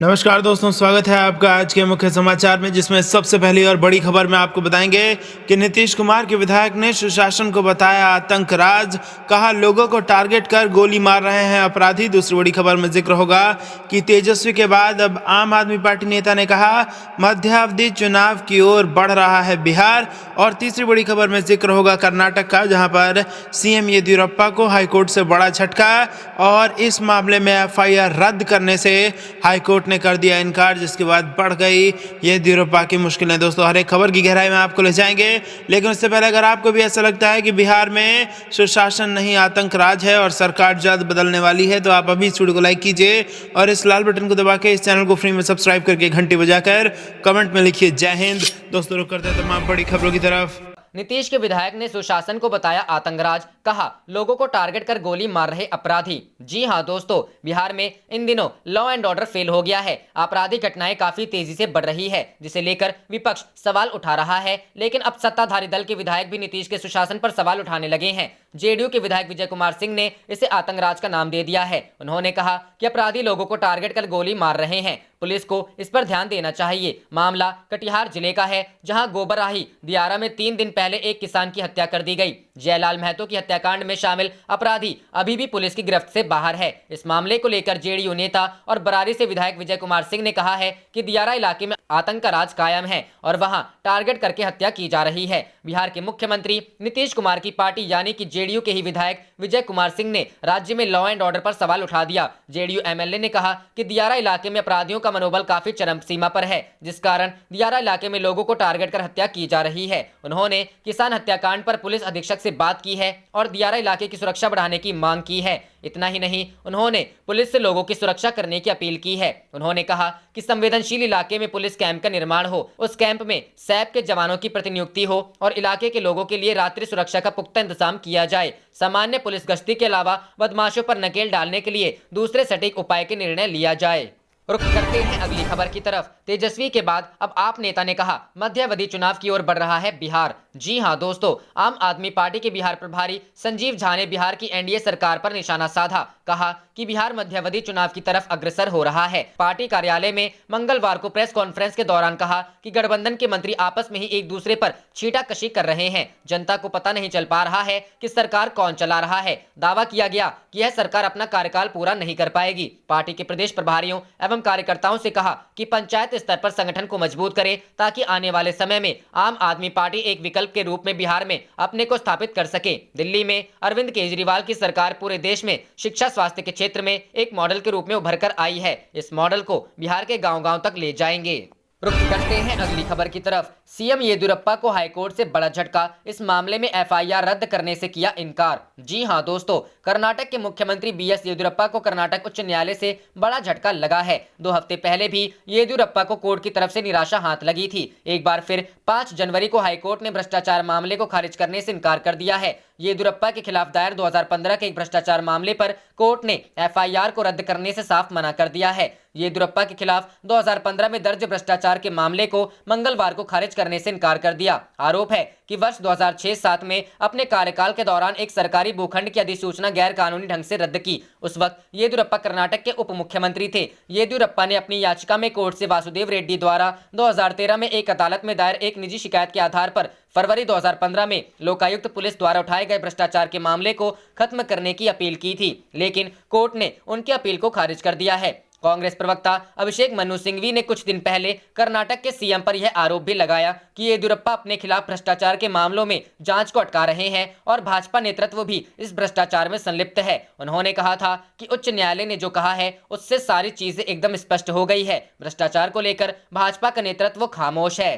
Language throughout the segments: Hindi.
नमस्कार दोस्तों, स्वागत है आपका आज के मुख्य समाचार में, जिसमें सबसे पहली और बड़ी खबर में आपको बताएंगे कि नीतीश कुमार के विधायक ने सुशासन को बताया आतंक राज। कहा लोगों को टारगेट कर गोली मार रहे हैं अपराधी। दूसरी बड़ी खबर में जिक्र होगा कि तेजस्वी के बाद अब आम आदमी पार्टी नेता ने कहा मध्यावधि चुनाव की ओर बढ़ रहा है बिहार। और तीसरी बड़ी खबर में जिक्र होगा कर्नाटक का, जहां पर सीएम येदियुरप्पा को हाईकोर्ट से बड़ा झटका और इस मामले में एफआईआर रद्द करने से हाईकोर्ट ने कर दिया इनकार, जिसके बाद बढ़ गई येदियुरप्पा की मुश्किलें। दोस्तों, हर एक खबर की गहराई में आपको ले जाएंगे, लेकिन उससे पहले अगर आपको भी ऐसा लगता है कि बिहार में सुशासन नहीं आतंक राज है और सरकार जल्द बदलने वाली है, तो आप अभी इस वीडियो को लाइक कीजिए और इस लाल बटन को दबा के इस चैनल को फ्री में सब्सक्राइब करके घंटी बजाकर कमेंट में लिखिए जय हिंद। दोस्तों, रुक करते हैं तमाम बड़ी खबरों की तरफ। नीतीश के विधायक ने सुशासन को बताया आतंकराज। कहा लोगों को टारगेट कर गोली मार रहे अपराधी। जी हां दोस्तों, बिहार में इन दिनों लॉ एंड ऑर्डर फेल हो गया है। आपराधिक घटनाएं काफी तेजी से बढ़ रही है, जिसे लेकर विपक्ष सवाल उठा रहा है। लेकिन अब सत्ताधारी दल के विधायक भी नीतीश के सुशासन पर सवाल उठाने लगे हैं। जेडीयू के विधायक विजय कुमार सिंह ने इसे आतंकराज का नाम दे दिया है। उन्होंने कहा कि अपराधी लोगों को टारगेट कर गोली मार रहे हैं, पुलिस को इस पर ध्यान देना चाहिए। मामला कटिहार जिले का है, जहां गोबराही दियारा में 3 दिन पहले एक किसान की हत्या कर दी गई। जयलाल महतो की हत्याकांड में शामिल अपराधी अभी भी पुलिस की गिरफ्त से बाहर है। इस मामले को लेकर जेडीयू नेता और बरारी से विधायक विजय कुमार सिंह ने कहा है कि दियारा इलाके में आतंक का राज कायम है और वहां टारगेट करके हत्या की जा रही है। बिहार के मुख्यमंत्री नीतीश कुमार की पार्टी यानी कि जेडीयू के ही विधायक विजय कुमार सिंह ने राज्य में लॉ एंड ऑर्डर पर सवाल उठा दिया। जेडीयू एमएलए ने कहा कि दियारा इलाके में अपराधियों का मनोबल काफी चरम सीमा पर है, जिस कारण दियारा इलाके में लोगों को टारगेट कर हत्या की जा रही है। उन्होंने किसान हत्याकांड पर पुलिस अधीक्षक से बात की है और दियारा इलाके की सुरक्षा बढ़ाने की मांग की है। इतना ही नहीं, उन्होंने पुलिस से लोगों की सुरक्षा करने की अपील की है। उन्होंने कहा कि संवेदनशील इलाके में पुलिस कैंप का निर्माण हो, उस कैंप में सैप के जवानों की प्रतिनियुक्ति हो और इलाके के लोगों के लिए रात्रि सुरक्षा का पुख्ता इंतजाम किया जाए। सामान्य पुलिस गश्ती के अलावा बदमाशों पर नकेल डालने के लिए दूसरे सटीक उपाय के निर्णय लिया जाए। रुख करते हैं अगली खबर की तरफ। तेजस्वी के बाद अब आप नेता ने कहा मध्यावधि चुनाव की ओर बढ़ रहा है बिहार। जी हां दोस्तों, आम आदमी पार्टी के बिहार प्रभारी संजीव झा ने बिहार की एनडीए सरकार पर निशाना साधा। कहा कि बिहार मध्यावधि चुनाव की तरफ अग्रसर हो रहा है। पार्टी कार्यालय में मंगलवार को प्रेस कॉन्फ्रेंस के दौरान कहा कि गठबंधन के मंत्री आपस में ही एक दूसरे पर छींटाकशी कर रहे हैं। जनता को पता नहीं चल पा रहा है कि सरकार कौन चला रहा है। दावा किया गया कि यह सरकार अपना कार्यकाल पूरा नहीं कर पाएगी। पार्टी के प्रदेश प्रभारियों एवं कार्यकर्ताओं से कहा कि पंचायत स्तर पर संगठन को मजबूत करें, ताकि आने वाले समय में आम आदमी पार्टी एक विकल्प के रूप में बिहार में अपने को स्थापित कर सके। दिल्ली में अरविंद केजरीवाल की सरकार पूरे देश में शिक्षा स्वास्थ्य के क्षेत्र में एक मॉडल के रूप में उभर कर आई है। इस मॉडल को बिहार के गांव-गांव तक ले जाएंगे। रुख करते हैं अगली खबर की तरफ। सीएम येदियुरप्पा को हाईकोर्ट से बड़ा झटका, इस मामले में एफआईआर रद्द करने से किया इनकार। जी हां दोस्तों, कर्नाटक के मुख्यमंत्री बीएस येदियुरप्पा को कर्नाटक उच्च न्यायालय से बड़ा झटका लगा है। 2 हफ्ते पहले भी येदियुरप्पा को कोर्ट की तरफ से निराशा हाथ लगी थी। एक बार फिर 5 जनवरी को हाईकोर्ट ने भ्रष्टाचार मामले को खारिज करने से इनकार कर दिया है। येदियुरप्पा के खिलाफ दायर 2015 के एक भ्रष्टाचार मामले पर कोर्ट ने एफआईआर को रद्द करने से साफ मना कर दिया है। येदियुरप्पा के खिलाफ 2015 में दर्ज भ्रष्टाचार के मामले को मंगलवार को खारिज करने से इनकार कर दिया। आरोप है कि वर्ष 2006-7 में अपने कार्यकाल के दौरान एक सरकारी भूखंड की अधिसूचना गैर कानूनी ढंग से रद्द की। उस वक्त येदियुरप्पा कर्नाटक के उप मुख्यमंत्री थे। येदियुरप्पा ने अपनी याचिका में कोर्ट से वासुदेव रेड्डी द्वारा 2013 में एक अदालत में दायर एक निजी शिकायत के आधार पर फरवरी 2015 में लोकायुक्त पुलिस द्वारा उठाए गए भ्रष्टाचार के मामले को खत्म करने की अपील की थी, लेकिन कोर्ट ने उनकी अपील को खारिज कर दिया है। कांग्रेस प्रवक्ता अभिषेक मनु सिंघवी ने कुछ दिन पहले कर्नाटक के सीएम पर यह आरोप भी लगाया कि येदियुरप्पा अपने खिलाफ भ्रष्टाचार के मामलों में जांच को अटका रहे हैं और भाजपा नेतृत्व भी इस भ्रष्टाचार में संलिप्त है। उन्होंने कहा था कि उच्च न्यायालय ने जो कहा है उससे सारी चीजें एकदम स्पष्ट हो गई है। भ्रष्टाचार को लेकर भाजपा का नेतृत्व खामोश है।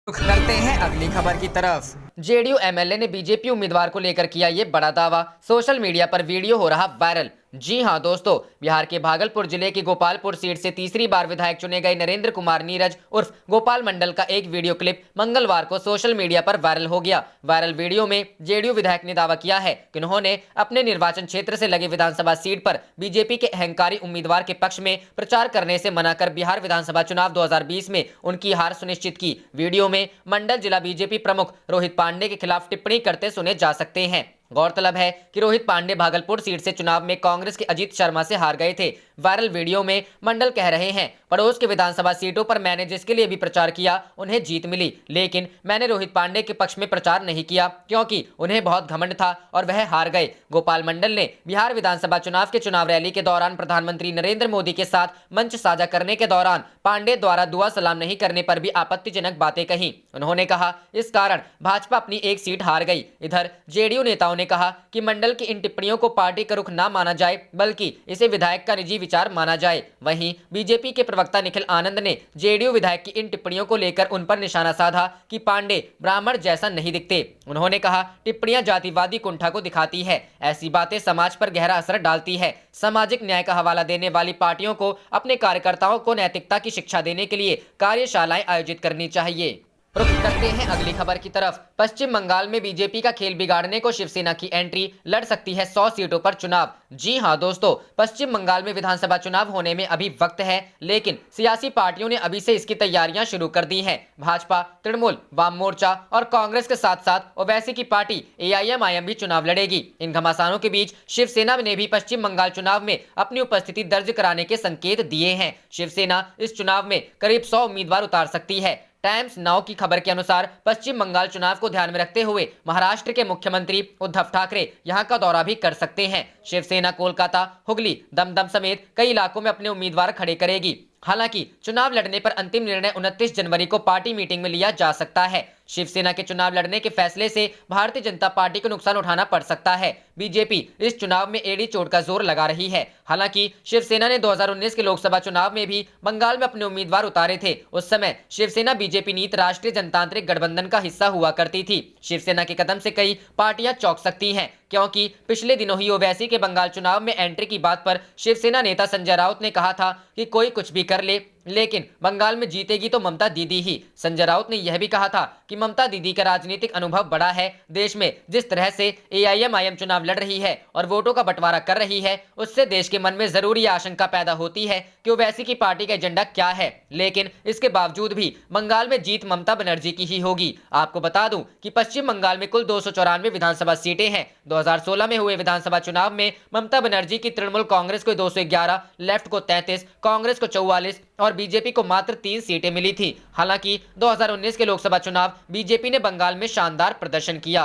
करते हैं अगली खबर की तरफ। जेडीयू एमएलए ने बीजेपी उम्मीदवार को लेकर किया ये बड़ा दावा। सोशल मीडिया पर वीडियो हो रहा वायरल। जी हां दोस्तों, बिहार के भागलपुर जिले की गोपालपुर सीट से तीसरी बार विधायक चुने गए नरेंद्र कुमार नीरज उर्फ गोपाल मंडल का एक वीडियो क्लिप मंगलवार को सोशल मीडिया पर वायरल हो गया। वायरल वीडियो में जेडीयू विधायक ने दावा किया है कि उन्होंने अपने निर्वाचन क्षेत्र से लगे विधानसभा सीट पर बीजेपी के अहंकारी उम्मीदवार के पक्ष में प्रचार करने से मना कर बिहार विधानसभा चुनाव 2020 में उनकी हार सुनिश्चित की। वीडियो में मंडल जिला बीजेपी प्रमुख रोहित पांडे के खिलाफ टिप्पणी करते सुने जा सकते हैं। गौरतलब है कि रोहित पांडे भागलपुर सीट से चुनाव में कांग्रेस के अजीत शर्मा से हार गए थे। वायरल वीडियो में मंडल कह रहे हैं, पड़ोस के विधानसभा सीटों पर मैंने जिसके लिए भी प्रचार किया उन्हें जीत मिली, लेकिन मैंने रोहित पांडे के पक्ष में प्रचार नहीं किया क्योंकि उन्हें बहुत घमंड था और वह हार गए। गोपाल मंडल ने बिहार विधानसभा चुनाव के चुनाव रैली के दौरान प्रधानमंत्री नरेंद्र मोदी के साथ मंच साझा करने के दौरान पांडे द्वारा दुआ सलाम नहीं करने पर भी आपत्तिजनक बातें कही। उन्होंने कहा इस कारण भाजपा अपनी एक सीट हार गई। इधर जेडीयू नेताओं ने कहा कि मंडल की इन टिप्पणियों को पार्टी का रुख ना माना जाए बल्कि इसे विधायक का निजी विचार माना जाए। वहीं बीजेपी के प्रवक्ता निखिल आनंद ने जेडीयू विधायक की इन टिप्पणियों को लेकर उन पर निशाना साधा कि पांडे ब्राह्मण जैसा नहीं दिखते। उन्होंने कहा टिप्पणियां जातिवादी कुंठा को दिखाती है, ऐसी बातें समाज पर गहरा असर डालती है। सामाजिक न्याय का हवाला देने वाली पार्टियों को अपने कार्यकर्ताओं को नैतिकता की शिक्षा देने के लिए कार्यशालाएं आयोजित करनी चाहिए। रुख करते हैं अगली खबर की तरफ। पश्चिम बंगाल में बीजेपी का खेल बिगाड़ने को शिवसेना की एंट्री, लड़ सकती है 100 सीटों पर चुनाव। जी हां दोस्तों, पश्चिम बंगाल में विधानसभा चुनाव होने में अभी वक्त है, लेकिन सियासी पार्टियों ने अभी से इसकी तैयारियां शुरू कर दी हैं। भाजपा, तृणमूल, वाम मोर्चा और कांग्रेस के साथ साथ ओवैसी की पार्टी AIMIM भी चुनाव लड़ेगी। इन घमासानों के बीच शिवसेना ने भी पश्चिम बंगाल चुनाव में अपनी उपस्थिति दर्ज कराने के संकेत दिए हैं। शिवसेना इस चुनाव में करीब 100 उम्मीदवार उतार सकती है। टाइम्स नाउ की खबर के अनुसार पश्चिम बंगाल चुनाव को ध्यान में रखते हुए महाराष्ट्र के मुख्यमंत्री उद्धव ठाकरे यहां का दौरा भी कर सकते हैं। शिवसेना कोलकाता, हुगली, दमदम समेत कई इलाकों में अपने उम्मीदवार खड़े करेगी। हालांकि चुनाव लड़ने पर अंतिम निर्णय 29 जनवरी को पार्टी मीटिंग में लिया जा सकता है। शिवसेना के चुनाव लड़ने के फैसले से भारतीय जनता पार्टी को नुकसान उठाना पड़ सकता है। बीजेपी इस चुनाव में एड़ी चोट का जोर लगा रही है। हालांकि शिवसेना ने 2019 के लोकसभा चुनाव में भी बंगाल में अपने उम्मीदवार उतारे थे। उस समय शिवसेना बीजेपी नीत राष्ट्रीय जनतांत्रिक गठबंधन का हिस्सा हुआ करती थी। शिवसेना के कदम से कई पार्टियां चौंक सकती हैं, क्योंकि पिछले दिनों ही ओवैसी के बंगाल चुनाव में एंट्री की बात पर शिवसेना नेता संजय राउत ने कहा था कि कोई कुछ भी कर ले, लेकिन बंगाल में जीतेगी तो ममता दीदी ही। संजय राउत ने यह भी कहा था कि ममता दीदी का राजनीतिक अनुभव बड़ा है। देश में जिस तरह से AIMIM चुनाव लड़ रही है और वोटों का बंटवारा कर रही है, उससे देश के मन में जरूर यह आशंका पैदा होती है कि ओवैसी की पार्टी का एजेंडा क्या है। लेकिन इसके बावजूद भी बंगाल में जीत ममता बनर्जी की ही होगी। आपको बता दूं कि पश्चिम बंगाल में कुल 294 विधानसभा सीटें हैं। 2016 में हुए विधानसभा चुनाव में ममता बनर्जी की तृणमूल कांग्रेस को 211, लेफ्ट को 33, कांग्रेस को 44 और बीजेपी को मात्र 3 सीटें मिली थी। हालांकि 2019 के लोकसभा चुनाव बीजेपी ने बंगाल में शानदार प्रदर्शन किया।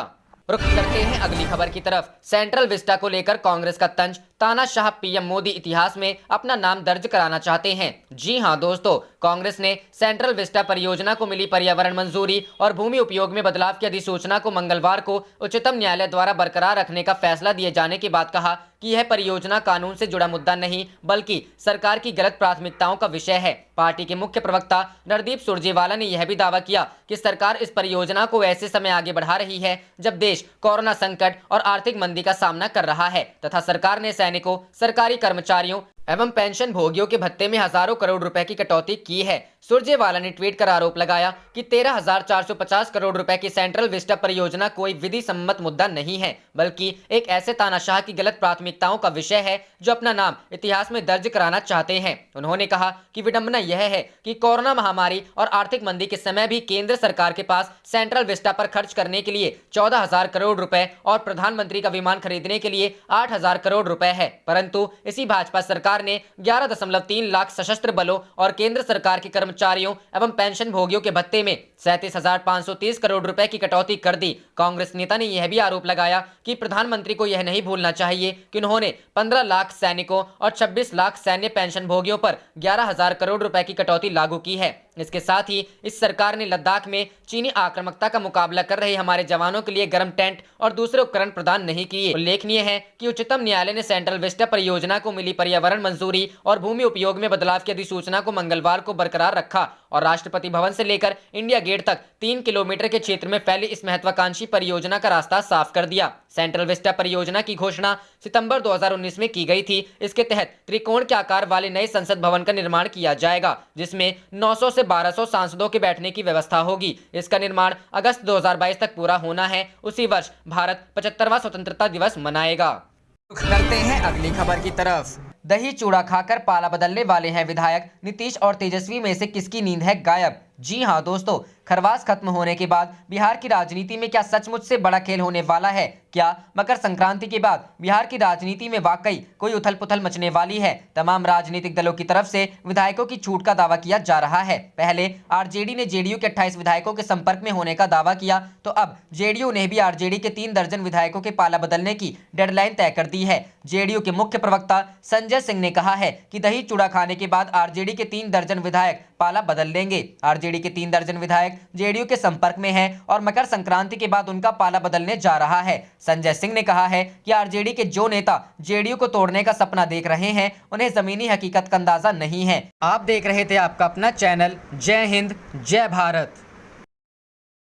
रुख करते हैं अगली खबर की तरफ। सेंट्रल विस्टा को लेकर कांग्रेस का तंज, तानाशाह पीएम मोदी इतिहास में अपना नाम दर्ज कराना चाहते हैं। जी हां दोस्तों, कांग्रेस ने सेंट्रल विस्टा परियोजना को मिली पर्यावरण मंजूरी और भूमि उपयोग में बदलाव की अधिसूचना को मंगलवार को उच्चतम न्यायालय द्वारा बरकरार रखने का फैसला दिए जाने के बाद कहा कि यह परियोजना कानून से जुड़ा मुद्दा नहीं बल्कि सरकार की गलत प्राथमिकताओं का विषय है। पार्टी के मुख्य प्रवक्ता रणदीप सुरजेवाला ने यह भी दावा किया कि सरकार इस परियोजना को ऐसे समय आगे बढ़ा रही है जब देश कोरोना संकट और आर्थिक मंदी का सामना कर रहा है तथा सरकार ने सैनिकों, सरकारी कर्मचारियों एवं पेंशन भोगियों के भत्ते में हजारों करोड़ रुपए की कटौती की है। सुरजेवाला ने ट्वीट कर आरोप लगाया कि 13,450 करोड़ रुपए की सेंट्रल विस्टा परियोजना कोई विधि सम्मत मुद्दा नहीं है बल्कि एक ऐसे तानाशाह की गलत प्राथमिकताओं का विषय है जो अपना नाम इतिहास में दर्ज कराना चाहते हैं। उन्होंने कहा कि विडंबना यह है कि कोरोना महामारी और आर्थिक मंदी के समय भी केंद्र सरकार के पास सेंट्रल विस्टा पर खर्च करने के लिए 14,000 करोड़ रुपए और प्रधानमंत्री का विमान खरीदने के लिए 8,000 करोड़ रुपए है, परंतु इसी भाजपा सरकार ने 11.3 लाख सशस्त्र बलों और केंद्र सरकार के कर्मचारियों एवं पेंशन भोगियों के भत्ते में 37,530 करोड़ रुपए की कटौती कर दी। कांग्रेस नेता ने यह भी आरोप लगाया कि प्रधानमंत्री को यह नहीं भूलना चाहिए कि उन्होंने 15 लाख सैनिकों और 26 लाख सैन्य पेंशन भोगियों पर 11,000 करोड़ रुपए की कटौती लागू की है। इसके साथ ही इस सरकार ने लद्दाख में चीनी आक्रामकता का मुकाबला कर रहे हमारे जवानों के लिए गर्म टेंट और दूसरे उपकरण प्रदान नहीं किए। उल्लेखनीय है कि उच्चतम न्यायालय ने सेंट्रल विस्टा परियोजना को मिली पर्यावरण मंजूरी और भूमि उपयोग में बदलाव की अधिसूचना को मंगलवार को बरकरार रखा और राष्ट्रपति भवन से लेकर इंडिया गेट तक 3 किलोमीटर के क्षेत्र में फैली इस महत्वाकांक्षी परियोजना का रास्ता साफ कर दिया। सेंट्रल विस्टा परियोजना की घोषणा सितंबर 2019 में की गई थी। इसके तहत त्रिकोण के आकार वाले नए संसद भवन का निर्माण किया जाएगा जिसमें 900 से 1200 सांसदों के बैठने की व्यवस्था होगी। इसका निर्माण अगस्त 2022 तक पूरा होना है। उसी वर्ष भारत 75वां स्वतंत्रता दिवस मनाएगा। करते हैं अगली खबर की तरफ। दही चूड़ा खाकर पाला बदलने वाले हैं विधायक नीतीश और तेजस्वी में से किसकी नींद है गायब। जी हां दोस्तों, खरवास खत्म होने के बाद बिहार की राजनीति में क्या सचमुच से बड़ा खेल होने वाला है? क्या मकर संक्रांति के बाद बिहार की राजनीति में वाकई कोई उथल पुथल मचने वाली है? तमाम राजनीतिक दलों की तरफ से विधायकों की छूट का दावा किया जा रहा है। पहले आरजेडी ने जेडीयू के 28 विधायकों के संपर्क में होने का दावा किया, तो अब जेडीयू ने भी आरजेडी के 3 दर्जन विधायकों के पाला बदलने की डेडलाइन तय कर दी है। जेडीयू के मुख्य प्रवक्ता संजय सिंह ने कहा है कि दही चूड़ा खाने के बाद आरजेडी के 3 दर्जन विधायक पाला बदल लेंगे। आरजेडी के 3 दर्जन विधायक जेडीयू के संपर्क में हैं और मकर संक्रांति के बाद उनका पाला बदलने जा रहा है। संजय सिंह ने कहा है कि आरजेडी के जो नेता जेडीयू को तोड़ने का सपना देख रहे हैं, उन्हें जमीनी हकीकत का अंदाजा नहीं है। आप देख रहे थे आपका अपना चैनल जय हिंद जय भारत।